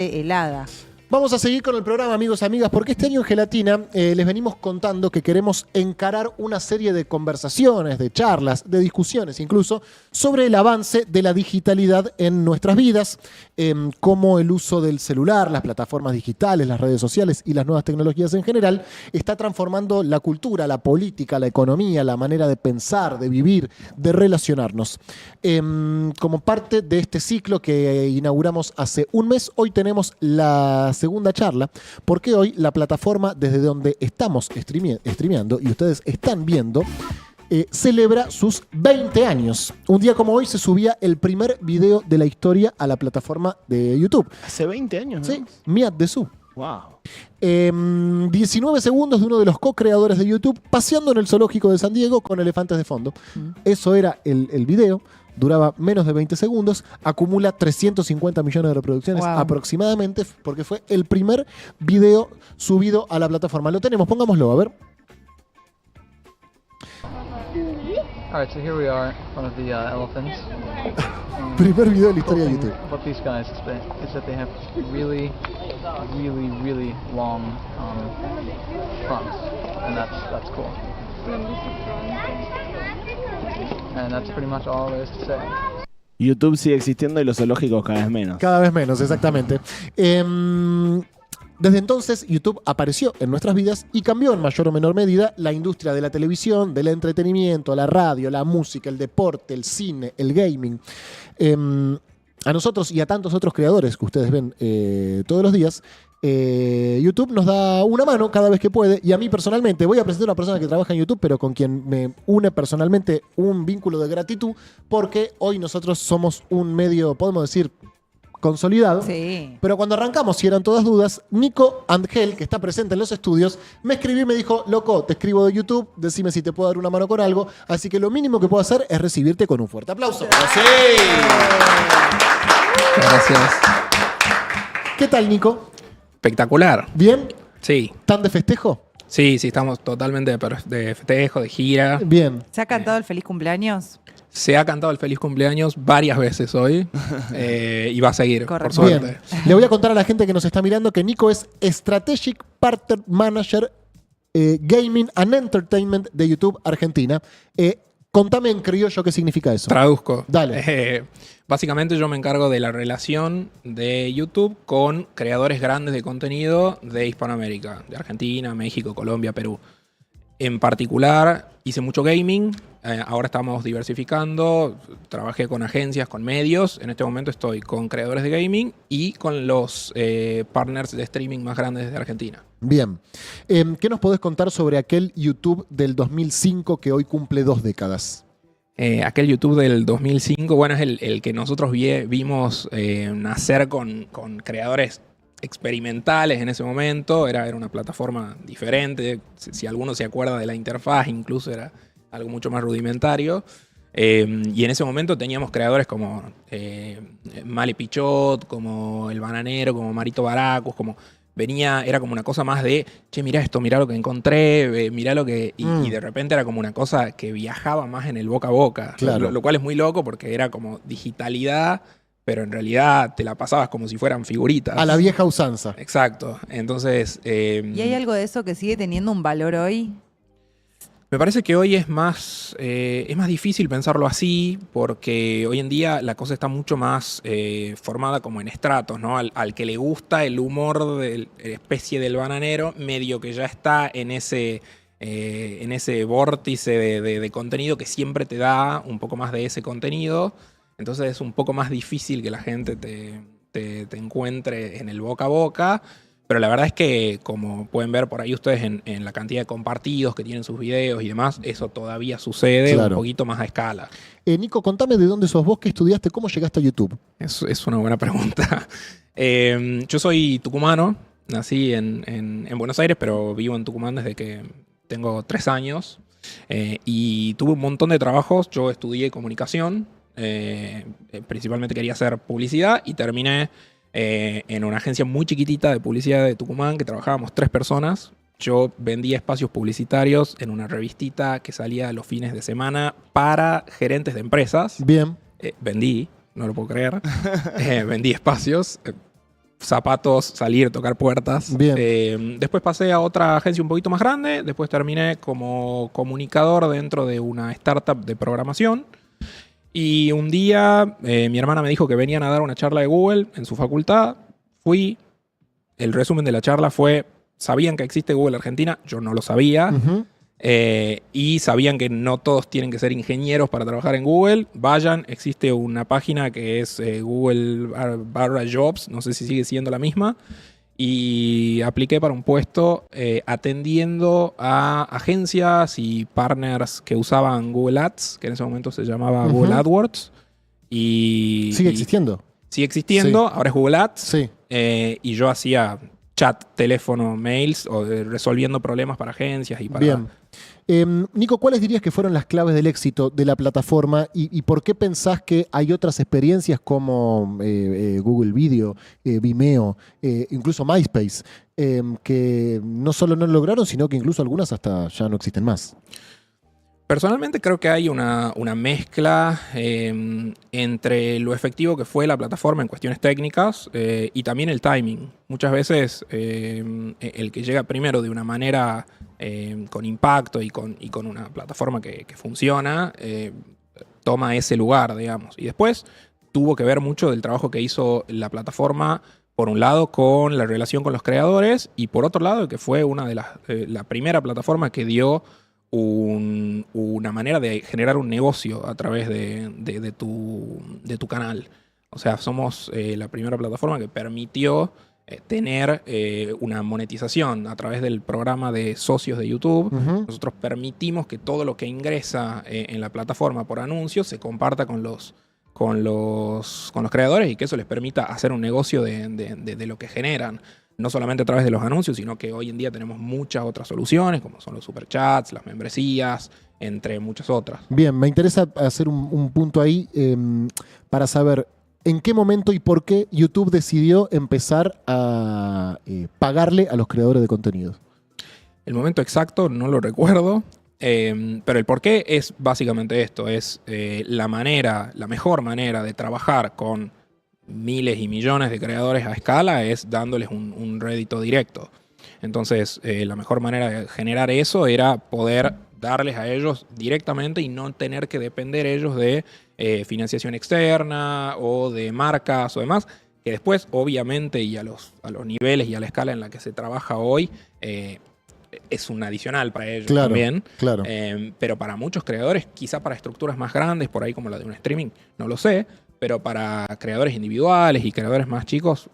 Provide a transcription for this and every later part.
helada. Vamos a seguir con el programa, amigos y amigas, porque este año en Gelatina les venimos contando que queremos encarar una serie de conversaciones, de charlas, de discusiones incluso, sobre el avance de la digitalidad en nuestras vidas, cómo el uso del celular, las plataformas digitales, las redes sociales y las nuevas tecnologías en general está transformando la cultura, la política, la economía, la manera de pensar, de vivir, de relacionarnos. Como parte de este ciclo que inauguramos hace un mes, hoy tenemos la segunda charla, porque hoy la plataforma desde donde estamos streameando y ustedes están viendo, celebra sus 20 años. Un día como hoy se subía el primer video de la historia a la plataforma de YouTube. Hace 20 años, ¿no? Sí, Miat Dessú. Wow. 19 segundos de uno de los co-creadores de YouTube paseando en el zoológico de San Diego con elefantes de fondo. Eso era el video. Duraba menos de 20 segundos, acumula 350 millones de reproducciones aproximadamente, porque fue el primer video subido a la plataforma. Lo tenemos, pongámoslo, a ver. Alright, so here we are in front of the elephants. Primer video de la historia de YouTube. What these guys is that they have really long fronts, and that's cool. And that's pretty much all there is to say. YouTube sigue existiendo y los zoológicos cada vez menos. Cada vez menos, exactamente. Desde entonces, YouTube apareció en nuestras vidas y cambió en mayor o menor medida la industria de la televisión, del entretenimiento, la radio, la música, el deporte, el cine, el gaming. A nosotros y a tantos otros creadores que ustedes ven todos los días, YouTube nos da una mano cada vez que puede, y a mí personalmente voy a presentar a una persona que trabaja en YouTube, pero con quien me une personalmente un vínculo de gratitud, porque hoy nosotros somos un medio, podemos decir, consolidado. Sí. Pero cuando arrancamos, si eran todas dudas, Nico Angel, que está presente en los estudios, me escribió y me dijo: loco, te escribo de YouTube, decime si te puedo dar una mano con algo, así que lo mínimo que puedo hacer es recibirte con un fuerte aplauso. ¡Sí! Gracias. ¿Qué tal, Nico? Espectacular. ¿Bien? Sí. ¿Tan de festejo? Sí, estamos totalmente de festejo, de gira. Bien. ¿Se ha cantado el feliz cumpleaños? Se ha cantado el feliz cumpleaños varias veces hoy y va a seguir, Correcto. por suerte. Bien. Le voy a contar a la gente que nos está mirando que Nico es Strategic Partner Manager Gaming and Entertainment de YouTube Argentina. Contame en criollo qué significa eso. Traduzco. Dale. Básicamente yo me encargo de la relación de YouTube con creadores grandes de contenido de Hispanoamérica, de Argentina, México, Colombia, Perú. En particular, hice mucho gaming, ahora estamos diversificando, trabajé con agencias, con medios, en este momento estoy con creadores de gaming y con los partners de streaming más grandes de Argentina. Bien. ¿Qué nos podés contar sobre aquel YouTube del 2005 que hoy cumple 2 décadas? Aquel YouTube del 2005, bueno, es el que nosotros vimos nacer con creadores experimentales en ese momento. Era una plataforma diferente. Si alguno se acuerda de la interfaz, incluso era algo mucho más rudimentario. Y en ese momento teníamos creadores como Male Pichot, como El Bananero, como Marito Baracus, era como una cosa más de, che, mirá esto, mirá lo que encontré, mirá lo que... Y de repente era como una cosa que viajaba más en el boca a boca. Claro. Lo cual es muy loco porque era como digitalidad, pero en realidad te la pasabas como si fueran figuritas. A la vieja usanza. Exacto. Entonces... ¿Y hay algo de eso que sigue teniendo un valor hoy? Me parece que hoy es más difícil pensarlo así, porque hoy en día la cosa está mucho más formada como en estratos, ¿no? Al que le gusta el humor de la especie del bananero, medio que ya está en ese vórtice de contenido que siempre te da un poco más de ese contenido. Entonces es un poco más difícil que la gente te encuentre en el boca a boca. Pero la verdad es que, como pueden ver por ahí ustedes en la cantidad de compartidos que tienen sus videos y demás, eso todavía sucede un poquito más a escala. Nico, contame de dónde sos vos, qué estudiaste, cómo llegaste a YouTube. Es una buena pregunta. Yo soy tucumano, nací en Buenos Aires, pero vivo en Tucumán desde que tengo 3 años. Y tuve un montón de trabajos. Yo estudié comunicación, principalmente quería hacer publicidad y terminé en una agencia muy chiquitita de publicidad de Tucumán que trabajábamos 3 personas. Yo vendía espacios publicitarios en una revistita que salía los fines de semana para gerentes de empresas. Bien. Vendí, no lo puedo creer. Vendí espacios. zapatos, salir, tocar puertas. Bien. Después pasé a otra agencia un poquito más grande. Después terminé como comunicador dentro de una startup de programación. Y un día mi hermana me dijo que venían a dar una charla de Google en su facultad. Fui. El resumen de la charla fue, sabían que existe Google Argentina, yo no lo sabía. Ujú. Y sabían que no todos tienen que ser ingenieros para trabajar en Google. Vayan, existe una página que es Google /Jobs, no sé si sigue siendo la misma. Y apliqué para un puesto atendiendo a agencias y partners que usaban Google Ads, que en ese momento se llamaba Ujú. Google AdWords. ¿Sigue existiendo? Sigue existiendo, Sí. ahora es Google Ads. Sí. Y yo hacía chat, teléfono, mails, o resolviendo problemas para agencias y para... Bien. Nico, ¿cuáles dirías que fueron las claves del éxito de la plataforma y por qué pensás que hay otras experiencias como Google Video, Vimeo, incluso MySpace, que no solo no lo lograron, sino que incluso algunas hasta ya no existen más? Personalmente creo que hay una mezcla entre lo efectivo que fue la plataforma en cuestiones técnicas y también el timing. Muchas veces el que llega primero de una manera con impacto y con una plataforma que funciona toma ese lugar, digamos. Y después tuvo que ver mucho del trabajo que hizo la plataforma, por un lado con la relación con los creadores y por otro lado que fue una de la primera plataforma que dio una manera de generar un negocio a través de tu canal. O sea, somos la primera plataforma que permitió tener una monetización a través del programa de socios de YouTube. Ujú. Nosotros permitimos que todo lo que ingresa en la plataforma por anuncios se comparta con los creadores y que eso les permita hacer un negocio de lo que generan. No solamente a través de los anuncios, sino que hoy en día tenemos muchas otras soluciones, como son los superchats, las membresías, entre muchas otras. Bien, me interesa hacer un punto ahí para saber en qué momento y por qué YouTube decidió empezar a pagarle a los creadores de contenidos. El momento exacto no lo recuerdo, pero el por qué es básicamente esto. Es la mejor manera de trabajar con miles y millones de creadores a escala es dándoles un rédito directo. Entonces, la mejor manera de generar eso era poder darles a ellos directamente y no tener que depender ellos de financiación externa o de marcas o demás, que después, obviamente, y a los niveles y a la escala en la que se trabaja hoy, es un adicional para ellos también. Claro. Pero para muchos creadores, quizá para estructuras más grandes, por ahí como la de un streaming, no lo sé, pero para creadores individuales y creadores más chicos,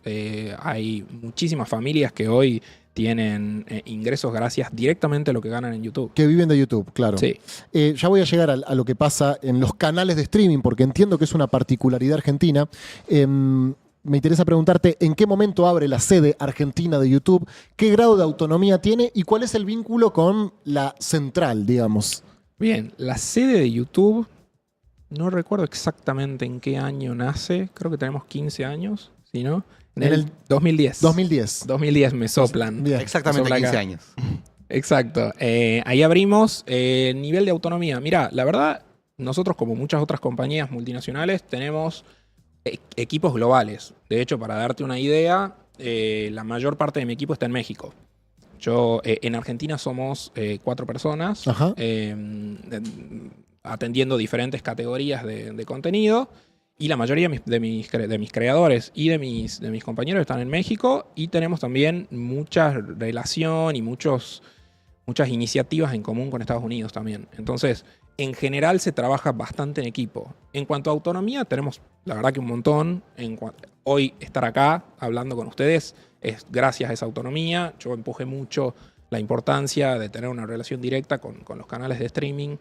hay muchísimas familias que hoy tienen ingresos gracias directamente a lo que ganan en YouTube. Que viven de YouTube, claro. Sí. Ya voy a llegar a lo que pasa en los canales de streaming, porque entiendo que es una particularidad argentina. Me interesa preguntarte en qué momento abre la sede argentina de YouTube, qué grado de autonomía tiene y cuál es el vínculo con la central, digamos. Bien, la sede de YouTube, no recuerdo exactamente en qué año nace, creo que tenemos 15 años, ¿sí, no? En el 2010. 2010. 2010 me soplan. Bien. Exactamente Sopla 15 acá. años. Exacto. Ahí abrimos nivel de autonomía. Mirá, la verdad, nosotros como muchas otras compañías multinacionales tenemos equipos globales. De hecho, para darte una idea, la mayor parte de mi equipo está en México. Yo, en Argentina somos 4 personas Ajá. atendiendo diferentes categorías de contenido. Y la mayoría de mis creadores y de mis compañeros están en México. Y tenemos también mucha relación y muchas iniciativas en común con Estados Unidos también. Entonces, en general se trabaja bastante en equipo. En cuanto a autonomía, tenemos la verdad que un montón. Hoy estar acá hablando con ustedes es gracias a esa autonomía. Yo empujé mucho la importancia de tener una relación directa con los canales de streaming.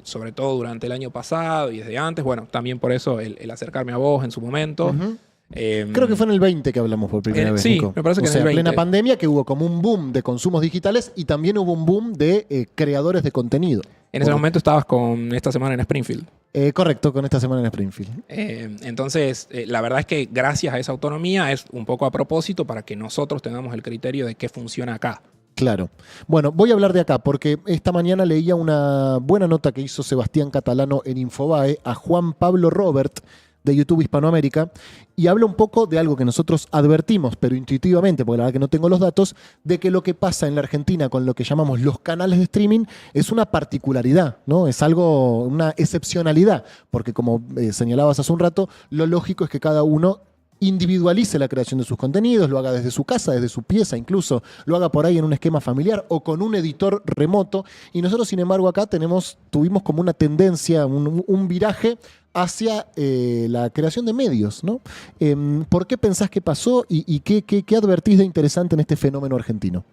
Sobre todo durante el año pasado y desde antes. Bueno, también por eso el acercarme a vos en su momento. Ujú. Creo que fue en el 20 que hablamos por primera vez, Sí, Nico. me parece que o sea, en el 20. plena pandemia, que hubo como un boom de consumos digitales y también hubo un boom de creadores de contenido. En ese momento estabas con esta semana en Springfield. Correcto, con esta semana en Springfield. Entonces, la verdad es que gracias a esa autonomía es un poco a propósito para que nosotros tengamos el criterio de qué funciona acá. Claro. Bueno, voy a hablar de acá porque esta mañana leía una buena nota que hizo Sebastián Catalano en Infobae a Juan Pablo Robert, de YouTube Hispanoamérica, y habla un poco de algo que nosotros advertimos, pero intuitivamente, porque la verdad que no tengo los datos, de que lo que pasa en la Argentina con lo que llamamos los canales de streaming es una particularidad, ¿no? Es algo, una excepcionalidad, porque como señalabas hace un rato, lo lógico es que cada uno individualice la creación de sus contenidos, lo haga desde su casa, desde su pieza, incluso lo haga por ahí en un esquema familiar o con un editor remoto. Y nosotros, sin embargo, acá tuvimos como una tendencia, un viraje hacia la creación de medios, ¿no? ¿Por qué pensás que pasó y qué advertís de interesante en este fenómeno argentino?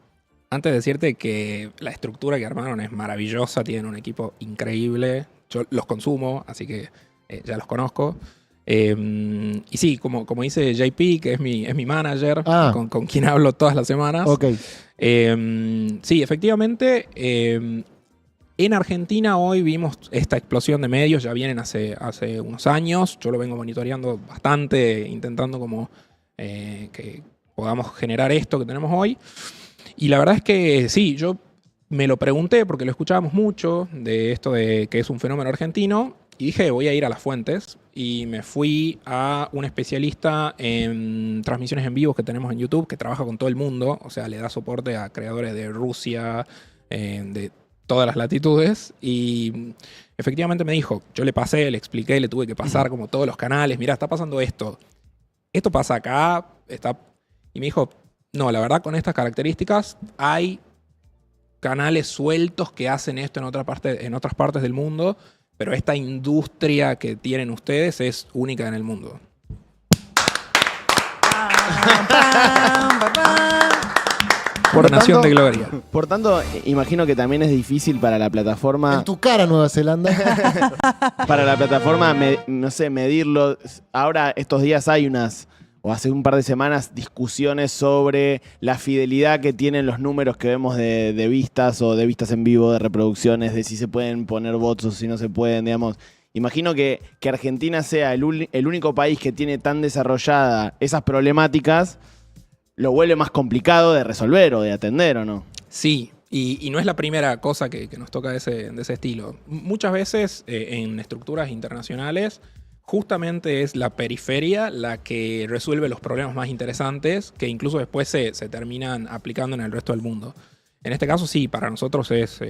Antes de decirte que la estructura que armaron es maravillosa, tienen un equipo increíble. Yo los consumo, así que ya los conozco. Y sí, como dice JP, que es mi manager, con quien hablo todas las semanas. Okay. Sí, efectivamente, en Argentina hoy vimos esta explosión de medios, ya vienen hace unos años. Yo lo vengo monitoreando bastante, intentando como que podamos generar esto que tenemos hoy. Y la verdad es que sí, yo me lo pregunté porque lo escuchábamos mucho de esto de que es un fenómeno argentino. Y dije, voy a ir a las fuentes, y me fui a un especialista en transmisiones en vivo que tenemos en YouTube, que trabaja con todo el mundo, o sea, le da soporte a creadores de Rusia, de todas las latitudes, y efectivamente me dijo, yo le pasé, le expliqué, le tuve que pasar como todos los canales, mira, está pasando esto pasa acá, y me dijo, no, la verdad con estas características hay canales sueltos que hacen esto en otras partes del mundo, pero esta industria que tienen ustedes es única en el mundo. Por Nación de Gloria. Por tanto, imagino que también es difícil para la plataforma... En tu cara, Nueva Zelanda. Para la plataforma, no sé, medirlo. Ahora, estos días hay o hace un par de semanas, discusiones sobre la fidelidad que tienen los números que vemos de vistas o de vistas en vivo, de reproducciones, de si se pueden poner bots o si no se pueden, digamos. Imagino que Argentina sea el único país que tiene tan desarrollada esas problemáticas, lo vuelve más complicado de resolver o de atender, ¿o no? Sí, y no es la primera cosa que nos toca de ese estilo. Muchas veces en estructuras internacionales, justamente es la periferia la que resuelve los problemas más interesantes que incluso después se terminan aplicando en el resto del mundo. En este caso sí, para nosotros es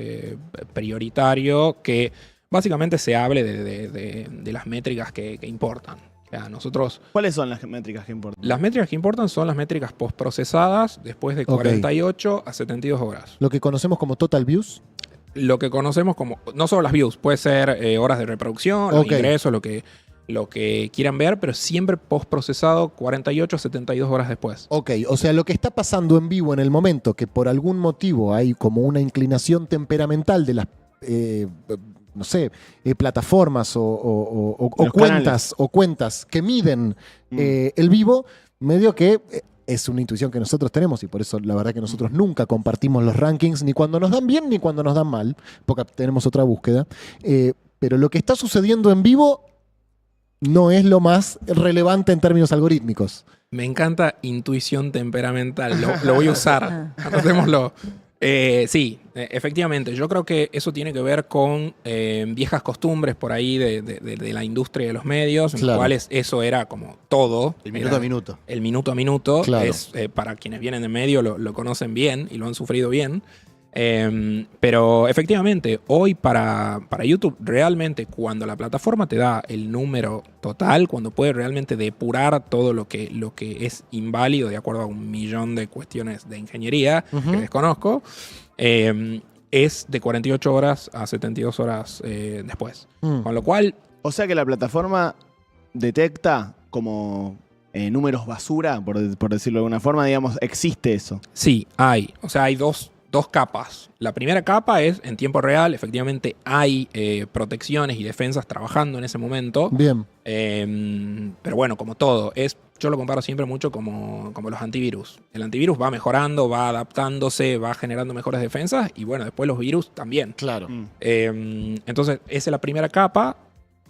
prioritario que básicamente se hable de las métricas que importan. O sea, nosotros, ¿cuáles son las métricas que importan? las métricas que importan son las métricas postprocesadas después de 48 a 72 horas. Lo que conocemos como total views. Lo que conocemos como, no solo las views, puede ser horas de reproducción, los ingresos, lo que quieran ver, pero siempre postprocesado 48 a 72 horas después. Ok, o sea, lo que está pasando en vivo en el momento que por algún motivo hay como una inclinación temperamental de las, no sé, plataformas o cuentas que miden el vivo, medio que es una intuición que nosotros tenemos y por eso la verdad que nosotros nunca compartimos los rankings ni cuando nos dan bien ni cuando nos dan mal, porque tenemos otra búsqueda. Pero lo que está sucediendo en vivo no es lo más relevante en términos algorítmicos. Me encanta intuición temperamental. Lo voy a usar. Anotémoslo. Sí, efectivamente. Yo creo que eso tiene que ver con viejas costumbres por ahí de la industria de los medios, en los cuales eso era como todo. El minuto a minuto. El minuto a minuto. Claro. Es, para quienes vienen de medio lo conocen bien y lo han sufrido bien. Pero efectivamente, hoy para YouTube, realmente cuando la plataforma te da el número total, cuando puede realmente depurar todo lo que es inválido de acuerdo a 1.000.000 de cuestiones de ingeniería que desconozco, es de 48 horas a 72 horas después. Con lo cual... O sea que la plataforma detecta como números basura, por decirlo de alguna forma, digamos, existe eso. Sí, hay. O sea, hay dos capas. La primera capa es en tiempo real, efectivamente hay protecciones y defensas trabajando en ese momento. Bien. Pero bueno, como todo, yo lo comparo siempre mucho como los antivirus. El antivirus va mejorando, va adaptándose, va generando mejores defensas y bueno, después los virus también. Claro. Entonces, esa es la primera capa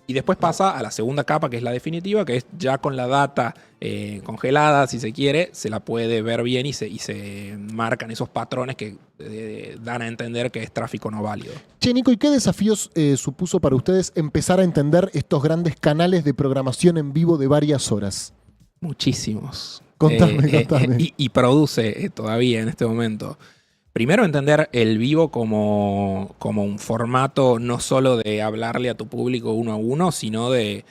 Y después pasa a la segunda capa, que es la definitiva, que es ya con la data congelada, si se quiere, se la puede ver bien y se marcan esos patrones que dan a entender que es tráfico no válido. Che, Nico, ¿y qué desafíos supuso para ustedes empezar a entender estos grandes canales de programación en vivo de varias horas? Muchísimos. Contame. Y produce todavía en este momento. Primero, entender el vivo como un formato no solo de hablarle a tu público uno a uno, sino de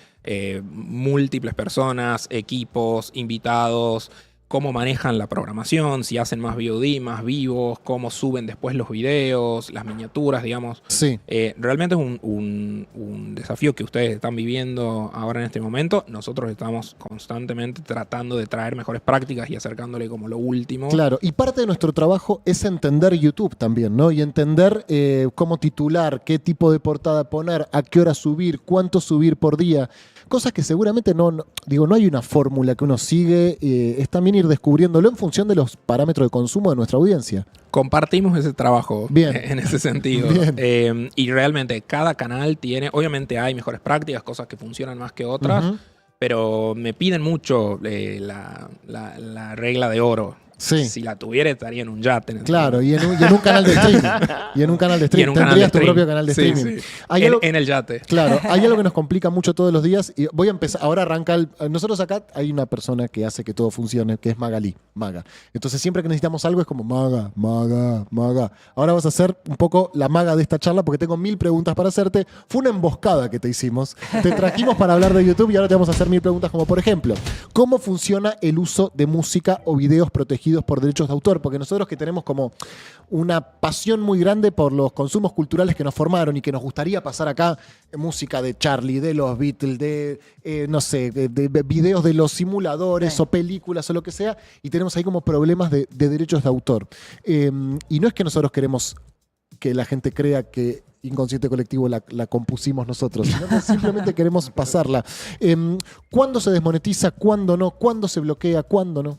múltiples personas, equipos, invitados, cómo manejan la programación, si hacen más VOD, más vivos, cómo suben después los videos, las miniaturas, digamos. Sí. Realmente es un desafío que ustedes están viviendo ahora en este momento. Nosotros estamos constantemente tratando de traer mejores prácticas y acercándole como lo último. Claro, y parte de nuestro trabajo es entender YouTube también, ¿no? Y entender cómo titular, qué tipo de portada poner, a qué hora subir, cuánto subir por día. Cosas que seguramente no hay una fórmula que uno sigue, es también ir descubriéndolo en función de los parámetros de consumo de nuestra audiencia. Compartimos ese trabajo. Bien. En ese sentido. Bien. Y realmente cada canal tiene, obviamente hay mejores prácticas, cosas que funcionan más que otras, pero me piden mucho la regla de oro. Sí. Si la tuviera estaría en un yate. Claro, y en un canal de streaming. Y en un canal de streaming. Tendrías tu propio canal de Sí, streaming. sí. Hay En el yate. Claro, hay algo que nos complica mucho todos los días. Y voy a empezar. Ahora arranca nosotros acá hay una persona que hace que todo funcione, que es Maga. Entonces siempre que necesitamos algo es como Maga. Ahora vas a hacer un poco la maga de esta charla porque tengo 1000 preguntas para hacerte. Fue una emboscada que te hicimos. Te trajimos para hablar de YouTube y ahora te vamos a hacer 1000 preguntas como por ejemplo, ¿cómo funciona el uso de música o videos protegidos por derechos de autor? Porque nosotros que tenemos como una pasión muy grande por los consumos culturales que nos formaron y que nos gustaría pasar acá música de Charlie, de los Beatles, de videos de los simuladores o películas o lo que sea, y tenemos ahí como problemas de derechos de autor. Y no es que nosotros queremos que la gente crea que Inconsciente Colectivo la compusimos nosotros, sino que simplemente queremos pasarla. ¿Cuándo se desmonetiza? ¿Cuándo no? ¿Cuándo se bloquea? ¿Cuándo no?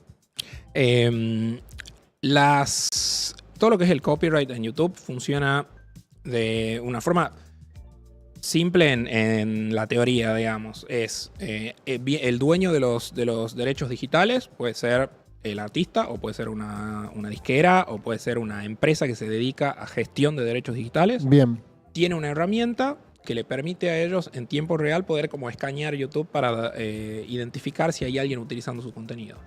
Todo lo que es el copyright en YouTube funciona de una forma simple en la teoría, digamos. Es el dueño de los derechos digitales puede ser el artista, o puede ser una disquera, o puede ser una empresa que se dedica a gestión de derechos digitales. Bien. Tiene una herramienta que le permite a ellos en tiempo real poder como escanear YouTube para identificar si hay alguien utilizando su contenido.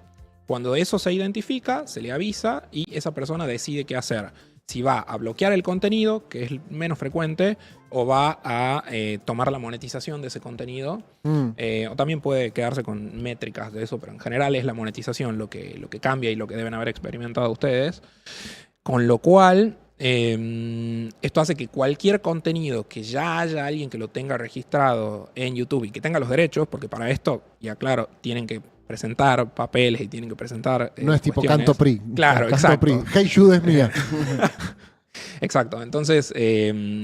Cuando eso se identifica, se le avisa y esa persona decide qué hacer. Si va a bloquear el contenido, que es menos frecuente, o va a tomar la monetización de ese contenido. O también puede quedarse con métricas de eso, pero en general es la monetización lo que cambia y lo que deben haber experimentado ustedes. Con lo cual, esto hace que cualquier contenido que ya haya alguien que lo tenga registrado en YouTube y que tenga los derechos, porque para esto, ya claro, tienen que presentar papeles y tienen que presentar no es tipo cuestiones. Canto PRI. Claro, Canto exacto. PRI. Hey Jude es mía. Exacto. Entonces,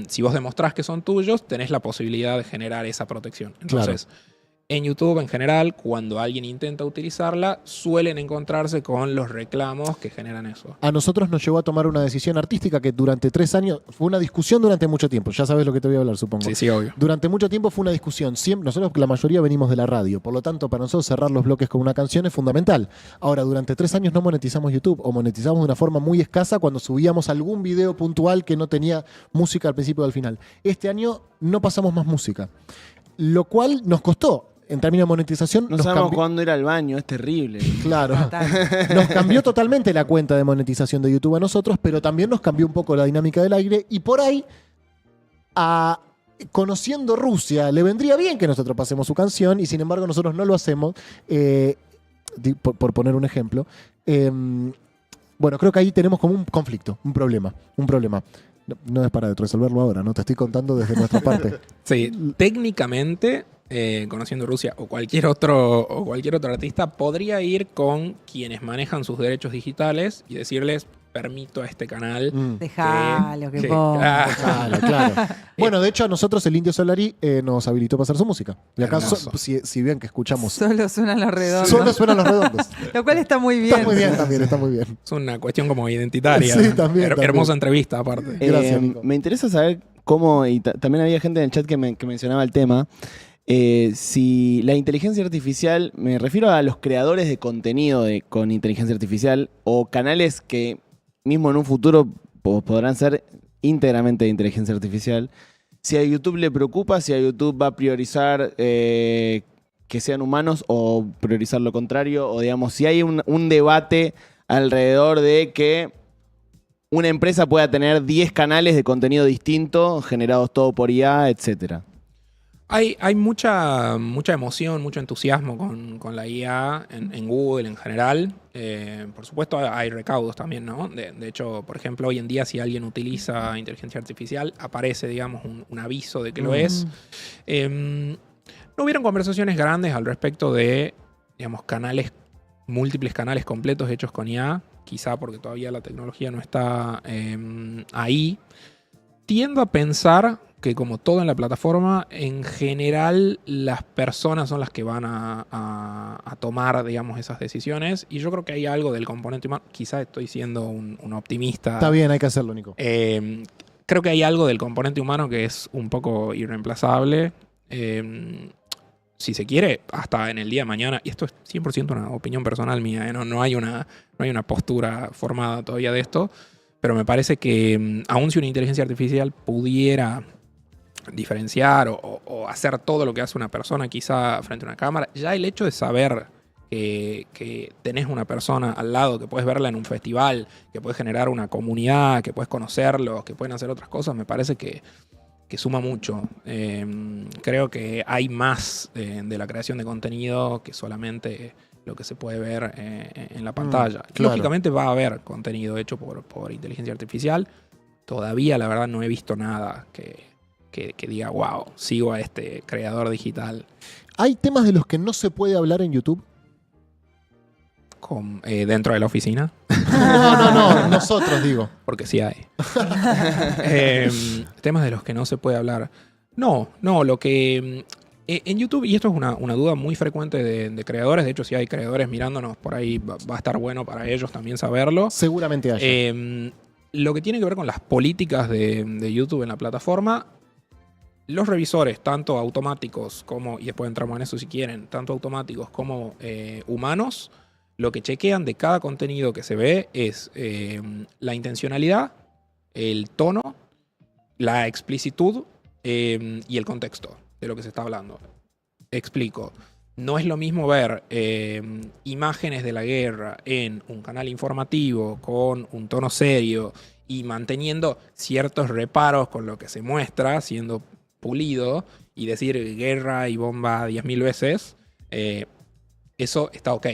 si vos demostrás que son tuyos, tenés la posibilidad de generar esa protección. Entonces, en YouTube, en general, cuando alguien intenta utilizarla, suelen encontrarse con los reclamos que generan eso. A nosotros nos llevó a tomar una decisión artística que durante 3 años fue una discusión durante mucho tiempo. Ya sabes lo que te voy a hablar, supongo. Sí, obvio. Durante mucho tiempo fue una discusión. Nosotros, la mayoría, venimos de la radio. Por lo tanto, para nosotros cerrar los bloques con una canción es fundamental. Ahora, durante 3 años no monetizamos YouTube, o monetizamos de una forma muy escasa cuando subíamos algún video puntual que no tenía música al principio o al final. Este año no pasamos más música, lo cual nos costó. En términos de monetización, No sabemos cuándo ir al baño, es terrible. Claro. Nos cambió totalmente la cuenta de monetización de YouTube a nosotros, pero también nos cambió un poco la dinámica del aire. Y por ahí, conociendo Rusia, le vendría bien que nosotros pasemos su canción y sin embargo nosotros no lo hacemos. Por poner un ejemplo. Bueno, creo que ahí tenemos como un conflicto, un problema. No es para resolverlo ahora, ¿no? Te estoy contando desde nuestra parte. Sí, técnicamente, conociendo Rusia o cualquier otro artista, podría ir con quienes manejan sus derechos digitales y decirles, permito a este canal. Dejalo que ponga. Claro. Bueno, de hecho, a nosotros el Indio Solari nos habilitó para hacer su música. Y acá, Hermoso. si bien que escuchamos. Solo suenan los redondos. Solo suenan los redondos. Lo cual está muy bien. Está muy bien también, está muy bien. Es una cuestión como identitaria. Sí, también. Hermosa entrevista, aparte. Gracias, Nico. Me interesa saber cómo, y también había gente en el chat que mencionaba el tema, si la inteligencia artificial, me refiero a los creadores de contenido con inteligencia artificial o canales que mismo en un futuro podrán ser íntegramente de inteligencia artificial, si a YouTube le preocupa, si a YouTube va a priorizar que sean humanos o priorizar lo contrario, o digamos, si hay un debate alrededor de que una empresa pueda tener 10 canales de contenido distinto, generados todo por IA, etcétera. Hay mucha emoción, mucho entusiasmo con la IA en Google en general. Por supuesto hay recaudos también, ¿no? De hecho, por ejemplo, hoy en día si alguien utiliza inteligencia artificial, aparece, digamos, un aviso de que lo es. No hubieron conversaciones grandes al respecto de, digamos, múltiples canales completos hechos con IA, quizá porque todavía la tecnología no está ahí. Tiendo a pensar que, como todo en la plataforma, en general las personas son las que van a tomar, digamos, esas decisiones. Y yo creo que hay algo del componente humano. Quizá estoy siendo un optimista. Está bien, hay que hacerlo, Nico. Creo que hay algo del componente humano que es un poco irreemplazable. Si se quiere, hasta en el día de mañana, y esto es 100% una opinión personal mía, no hay una postura formada todavía de esto, pero me parece que aun si una inteligencia artificial pudiera diferenciar o hacer todo lo que hace una persona quizá frente a una cámara, ya el hecho de saber que tenés una persona al lado, que puedes verla en un festival, que puedes generar una comunidad, que puedes conocerlos, que pueden hacer otras cosas, me parece que suma mucho. Creo que hay más de la creación de contenido que solamente lo que se puede ver en la pantalla. Claro. Lógicamente va a haber contenido hecho por inteligencia artificial. Todavía, la verdad, no he visto nada que diga, wow, sigo a este creador digital. ¿Hay temas de los que no se puede hablar en YouTube? Dentro de la oficina. No, nosotros digo. Porque sí hay. Temas de los que no se puede hablar. No, lo que... en YouTube, y esto es una duda muy frecuente de creadores, de hecho si hay creadores mirándonos por ahí va a estar bueno para ellos también saberlo. Seguramente hay. Lo que tiene que ver con las políticas de YouTube en la plataforma, los revisores, tanto automáticos como, y después entramos en eso si quieren, tanto automáticos como humanos, lo que chequean de cada contenido que se ve es la intencionalidad, el tono, la explicitud y el contexto de lo que se está hablando. Explico. No es lo mismo ver imágenes de la guerra en un canal informativo con un tono serio y manteniendo ciertos reparos con lo que se muestra, siendo pulido, y decir guerra y bomba 10.000 veces. Eso está ok.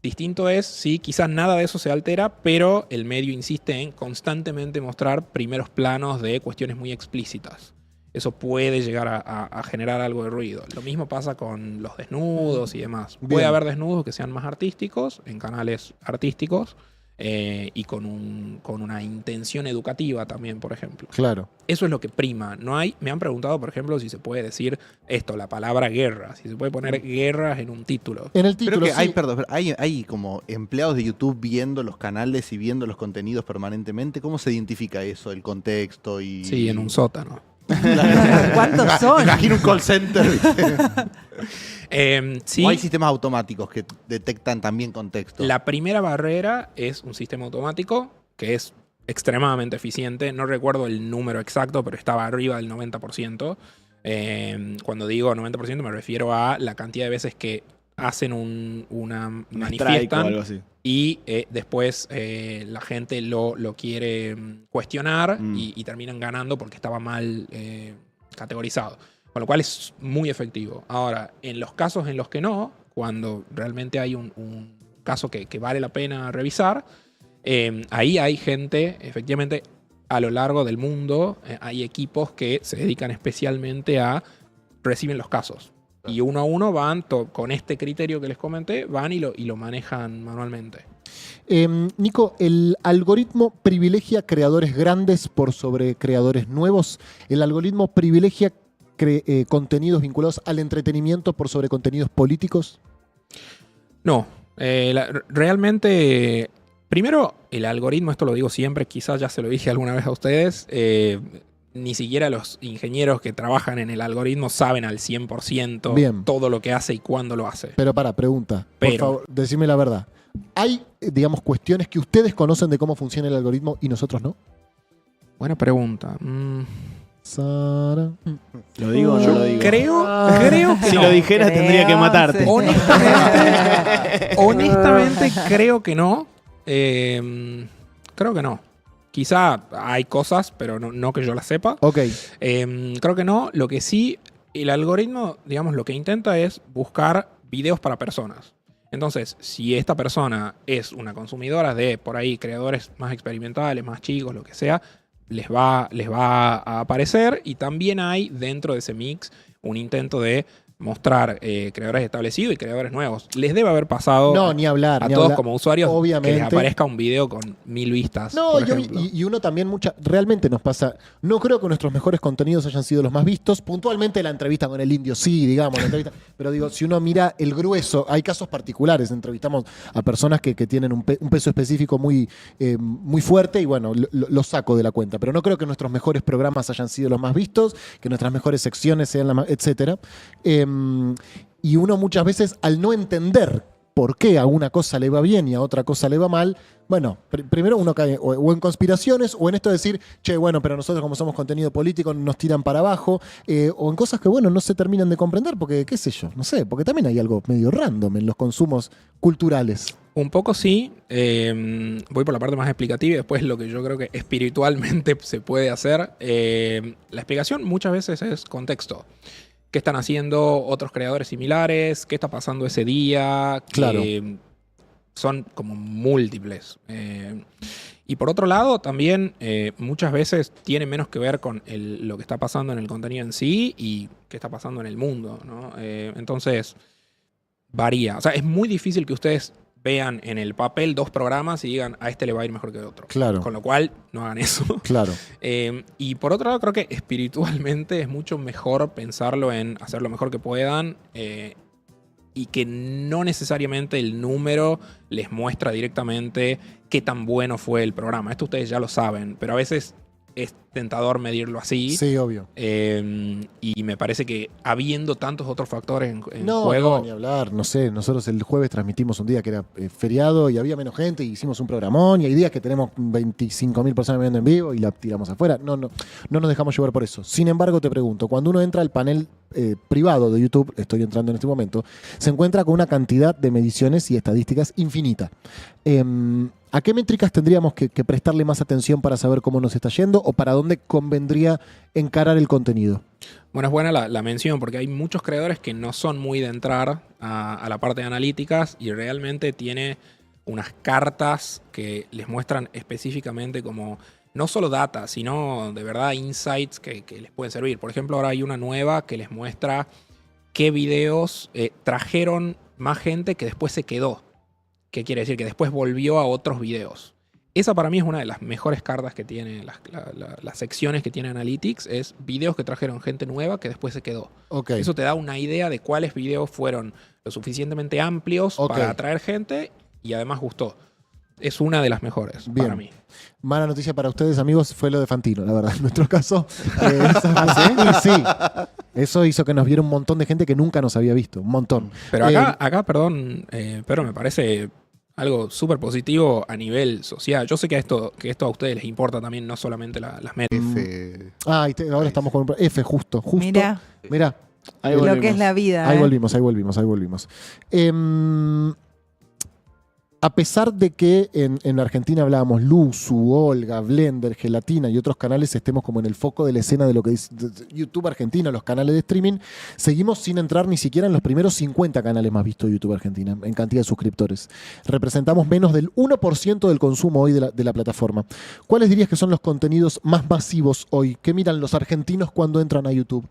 Distinto es si quizás nada de eso se altera, pero el medio insiste en constantemente mostrar primeros planos de cuestiones muy explícitas. Eso puede llegar a generar algo de ruido. Lo mismo pasa con los desnudos y demás. Bien. Puede haber desnudos que sean más artísticos, en canales artísticos, y con una intención educativa también, por ejemplo. Claro. Eso es lo que prima. Me han preguntado, por ejemplo, si se puede decir esto, la palabra guerra, si se puede poner guerras en un título. En el título, Creo que sí. hay como empleados de YouTube viendo los canales y viendo los contenidos permanentemente. ¿Cómo se identifica eso, el contexto? Sí, en un sótano. ¿Cuántos son? Imagino un call center. Sí. O hay sistemas automáticos que detectan también contexto. La primera barrera es un sistema automático que es extremadamente eficiente. No recuerdo el número exacto, pero estaba arriba del 90%. Cuando digo 90% me refiero a la cantidad de veces que hacen una manifiestan o algo así. y después la gente lo quiere cuestionar y terminan ganando porque estaba mal categorizado. Con lo cual es muy efectivo. Ahora, en los casos en los que no, cuando realmente hay un caso que vale la pena revisar, ahí hay gente, efectivamente, a lo largo del mundo, hay equipos que se dedican especialmente reciben los casos. Y uno a uno van, con este criterio que les comenté, van y lo manejan manualmente. Nico, ¿el algoritmo privilegia creadores grandes por sobre creadores nuevos? ¿El algoritmo privilegia contenidos vinculados al entretenimiento por sobre contenidos políticos? No. Realmente, primero, el algoritmo, esto lo digo siempre, quizás ya se lo dije alguna vez a ustedes, ni siquiera los ingenieros que trabajan en el algoritmo saben al 100% Bien. todo lo que hace y cuándo lo hace. Pero pregunta. Por Pero- favor, decime la verdad. ¿Hay, digamos, cuestiones que ustedes conocen de cómo funciona el algoritmo y nosotros no? Buena pregunta. Sara. ¿Lo digo o no lo digo? Creo que Si no. lo dijeras Creo, tendría que matarte. sí. Honestamente creo que no. Creo que no. Quizá hay cosas, pero no que yo las sepa. Ok. Creo que no. Lo que sí, el algoritmo, digamos, lo que intenta es buscar videos para personas. Entonces, si esta persona es una consumidora de, por ahí, creadores más experimentales, más chicos, lo que sea, les va a aparecer. Y también hay dentro de ese mix un intento de mostrar creadores establecidos y creadores nuevos. Les debe haber pasado No, ni hablar. a ni todos hablar. como usuarios que Obviamente. les aparezca un video con 1000 vistas, No, por y, ejemplo. y uno también realmente nos pasa. No creo que nuestros mejores contenidos hayan sido los más vistos. Puntualmente la entrevista con el indio, sí, digamos, la entrevista. Pero digo, si uno mira el grueso, hay casos particulares. Entrevistamos a personas que tienen un peso específico muy, muy fuerte y bueno, lo saco de la cuenta. Pero no creo que nuestros mejores programas hayan sido los más vistos, que nuestras mejores secciones sean las más, etcétera. Y uno muchas veces, al no entender por qué a una cosa le va bien y a otra cosa le va mal, bueno, primero uno cae o en conspiraciones o en esto de decir, che, bueno, pero nosotros como somos contenido político nos tiran para abajo, o en cosas que, bueno, no se terminan de comprender porque, qué sé yo, no sé, porque también hay algo medio random en los consumos culturales. Un poco sí. Voy por la parte más explicativa y después lo que yo creo que espiritualmente se puede hacer. La explicación muchas veces es contexto. ¿Qué están haciendo otros creadores similares? ¿Qué está pasando ese día? Claro. Son como múltiples. Y por otro lado, también muchas veces tiene menos que ver con lo que está pasando en el contenido en sí y qué está pasando en el mundo, ¿no? Entonces, varía. O sea, es muy difícil que ustedes vean en el papel 2 programas y digan, a este le va a ir mejor que a otro. Claro. Con lo cual, no hagan eso. Claro. Y por otro lado, creo que espiritualmente es mucho mejor pensarlo en hacer lo mejor que puedan y que no necesariamente el número les muestra directamente qué tan bueno fue el programa. Esto ustedes ya lo saben, pero a veces es tentador medirlo así. Sí, obvio. Y me parece que habiendo tantos otros factores en No, juego... no, ni hablar, no sé, nosotros el jueves transmitimos un día que era feriado y había menos gente y hicimos un programón y hay días que tenemos 25.000 personas viendo en vivo y la tiramos afuera. No nos dejamos llevar por eso. Sin embargo, te pregunto, cuando uno entra al panel privado de YouTube, estoy entrando en este momento, se encuentra con una cantidad de mediciones y estadísticas infinita. ¿A qué métricas tendríamos que prestarle más atención para saber cómo nos está yendo o para dónde convendría encarar el contenido? Bueno, es buena la mención porque hay muchos creadores que no son muy de entrar a la parte de analíticas y realmente tiene unas cartas que les muestran específicamente como no solo data, sino de verdad insights que les pueden servir. Por ejemplo, ahora hay una nueva que les muestra qué videos trajeron más gente que después se quedó. ¿Qué quiere decir? Que después volvió a otros videos. Esa para mí es una de las mejores cartas que tiene las secciones que tiene Analytics. Es videos que trajeron gente nueva que después se quedó. Ok. Eso te da una idea de cuáles videos fueron lo suficientemente amplios Ok. para atraer gente y además gustó. Es una de las mejores Bien. para mí. Mala noticia para ustedes, amigos, fue lo de Fantino, la verdad. En nuestro caso, sí. Eso hizo que nos viera un montón de gente que nunca nos había visto. Un montón. Pero acá perdón, pero me parece algo súper positivo a nivel social. Yo sé que esto a ustedes les importa también, no solamente las métricas. Ahora estamos con un F, justo. Mira Ahí lo volvemos. que es la vida. Ahí ¿eh? volvimos. A pesar de que en Argentina hablábamos Luzu, Olga, Blender, Gelatina y otros canales estemos como en el foco de la escena de lo que es YouTube Argentina, los canales de streaming, seguimos sin entrar ni siquiera en los primeros 50 canales más vistos de YouTube Argentina en cantidad de suscriptores. Representamos menos del 1% del consumo hoy de la plataforma. ¿Cuáles dirías que son los contenidos más masivos hoy? ¿Qué miran los argentinos cuando entran a YouTube?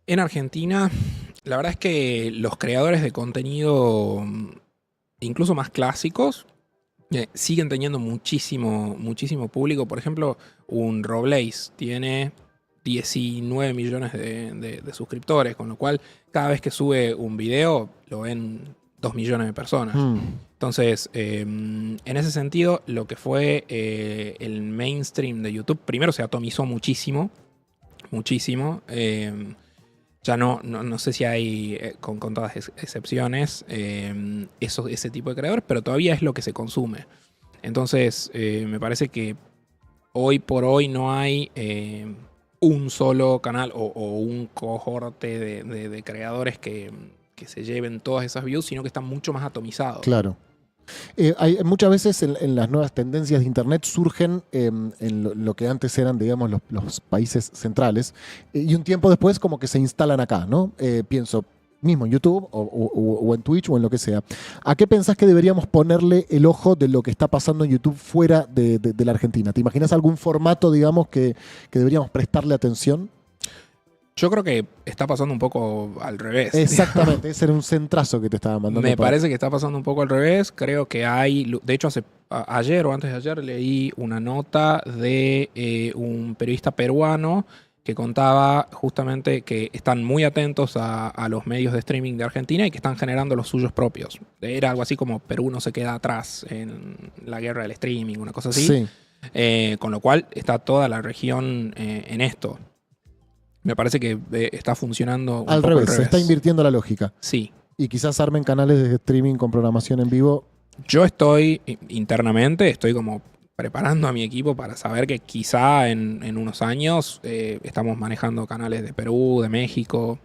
En Argentina, la verdad es que los creadores de contenido, incluso más clásicos, siguen teniendo muchísimo público. Por ejemplo, un Roblaze tiene 19 millones de suscriptores, con lo cual cada vez que sube un video lo ven 2 millones de personas. Mm. Entonces, en ese sentido, lo que fue el mainstream de YouTube, primero se atomizó muchísimo. Ya no sé si hay, con contadas excepciones, ese tipo de creadores, pero todavía es lo que se consume. Entonces, me parece que hoy por hoy no hay un solo canal o un cohorte de creadores que se lleven todas esas views, sino que están mucho más atomizados. Claro. Muchas veces en las nuevas tendencias de Internet surgen en lo que antes eran, digamos, los países centrales, y un tiempo después como que se instalan acá, ¿no? Pienso mismo en YouTube o en Twitch o en lo que sea. ¿A qué pensás que deberíamos ponerle el ojo de lo que está pasando en YouTube fuera de la Argentina? ¿Te imaginas algún formato, digamos, que deberíamos prestarle atención? Yo creo que está pasando un poco al revés. Exactamente, ese era un centrazo que te estaba mandando. Me parece que está pasando un poco al revés. Creo que hay... De hecho, ayer o antes de ayer leí una nota de un periodista peruano que contaba justamente que están muy atentos a los medios de streaming de Argentina y que están generando los suyos propios. Era algo así como Perú no se queda atrás en la guerra del streaming, una cosa así. Sí. Con lo cual está toda la región en esto. Me parece que está funcionando un al poco revés, se está invirtiendo la lógica. Sí. Y quizás armen canales de streaming con programación en vivo. Yo estoy internamente como preparando a mi equipo para saber que quizá en unos años estamos manejando canales de Perú, de México,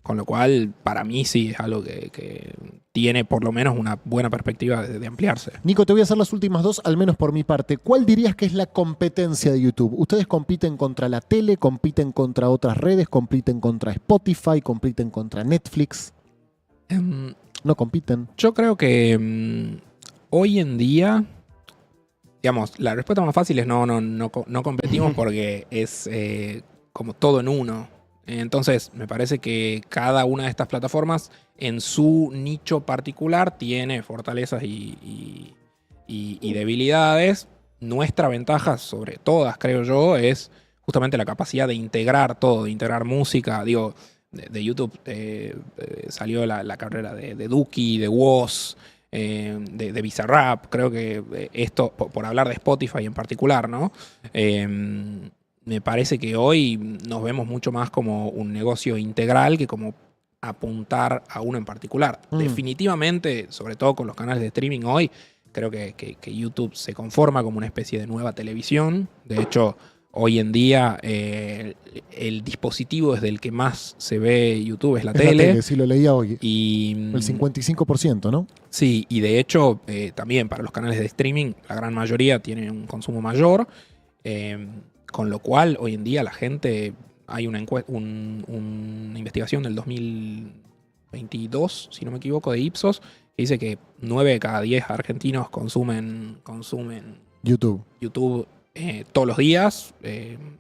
con lo cual para mí sí es algo que tiene por lo menos una buena perspectiva de ampliarse. Nico, te voy a hacer las últimas dos, al menos por mi parte. ¿Cuál dirías que es la competencia de YouTube? ¿Ustedes compiten contra la tele, compiten contra otras redes, compiten contra Spotify, compiten contra Netflix? ¿No compiten? Yo creo que hoy en día, digamos, la respuesta más fácil es no competimos porque es como todo en uno. Entonces, me parece que cada una de estas plataformas en su nicho particular tiene fortalezas y debilidades. Nuestra ventaja sobre todas, creo yo, es justamente la capacidad de integrar todo, de integrar música. Digo, de YouTube salió la carrera de Duki, de Woz, de Bizarrap. Creo que esto, por hablar de Spotify en particular, ¿no? Me parece que hoy nos vemos mucho más como un negocio integral que como apuntar a uno en particular. Definitivamente, sobre todo con los canales de streaming hoy, creo que YouTube se conforma como una especie de nueva televisión. De hecho, hoy en día el dispositivo desde el que más se ve YouTube es la tele. Sí, lo leía hoy. Y, el 55%, ¿no? Sí, y de hecho también para los canales de streaming la gran mayoría tienen un consumo mayor. Con lo cual, hoy en día la gente, hay una investigación del 2022, si no me equivoco, de Ipsos, que dice que 9 de cada 10 argentinos consumen YouTube todos los días.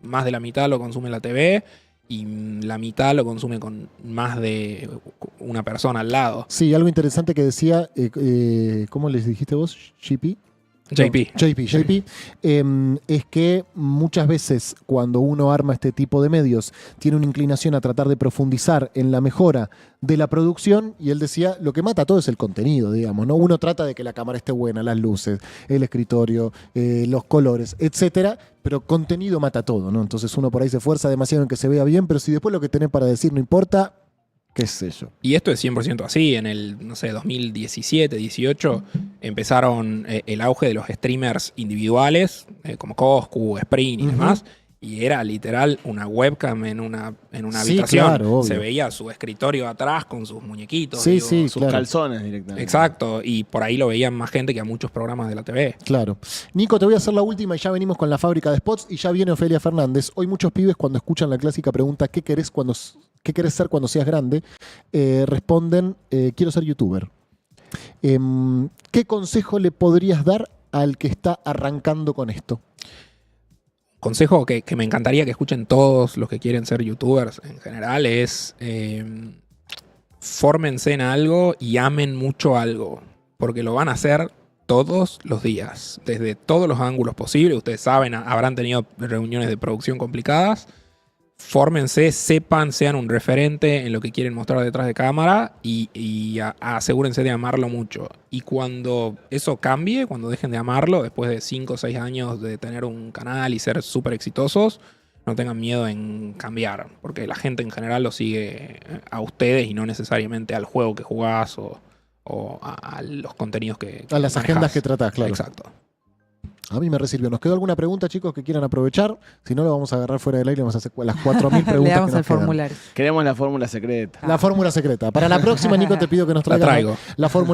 Más de la mitad lo consume en la TV y la mitad lo consume con más de una persona al lado. Sí, algo interesante que decía, ¿cómo les dijiste vos? ¿JP? JP. Es que muchas veces cuando uno arma este tipo de medios tiene una inclinación a tratar de profundizar en la mejora de la producción, y él decía, lo que mata todo es el contenido, digamos, ¿no? Uno trata de que la cámara esté buena, las luces, el escritorio, los colores, etcétera, pero contenido mata todo, ¿no? Entonces uno por ahí se esfuerza demasiado en que se vea bien, pero si después lo que tenés para decir no importa, qué sé yo. Y esto es 100% así. En el, 2017, 18, empezaron el auge de los streamers individuales, como Coscu, Sprint y demás. Y era literal una webcam en una Sí, habitación. claro, obvio. Se veía su escritorio atrás con sus muñequitos. Sí, sí, Sus claro. calzones directamente. Exacto. Y por ahí lo veían más gente que a muchos programas de la TV. Claro. Nico, te voy a hacer la última y ya venimos con la fábrica de spots y ya viene Ofelia Fernández. Hoy muchos pibes cuando escuchan la clásica pregunta ¿qué querés ser cuando seas grande? Responden, quiero ser youtuber. ¿Qué consejo le podrías dar al que está arrancando con esto? Consejo que me encantaría que escuchen todos los que quieren ser youtubers en general es fórmense en algo y amen mucho algo, porque lo van a hacer todos los días, desde todos los ángulos posibles. Ustedes saben, habrán tenido reuniones de producción complicadas, fórmense, sepan, sean un referente en lo que quieren mostrar detrás de cámara y asegúrense de amarlo mucho. Y cuando eso cambie, cuando dejen de amarlo, después de 5 o 6 años de tener un canal y ser súper exitosos, no tengan miedo en cambiar, porque la gente en general lo sigue a ustedes y no necesariamente al juego que jugás o a los contenidos que A las manejás. agendas que tratás, claro. Exacto. A mí me resirvió. ¿Nos quedó alguna pregunta, chicos, que quieran aprovechar? Si no, lo vamos a agarrar fuera del aire y vamos a hacer las 4.000 preguntas Le que damos nos el quedan. formulario. Queremos la fórmula secreta. La fórmula secreta. Para la próxima, Nico, te pido que nos La traigas traigo. la fórmula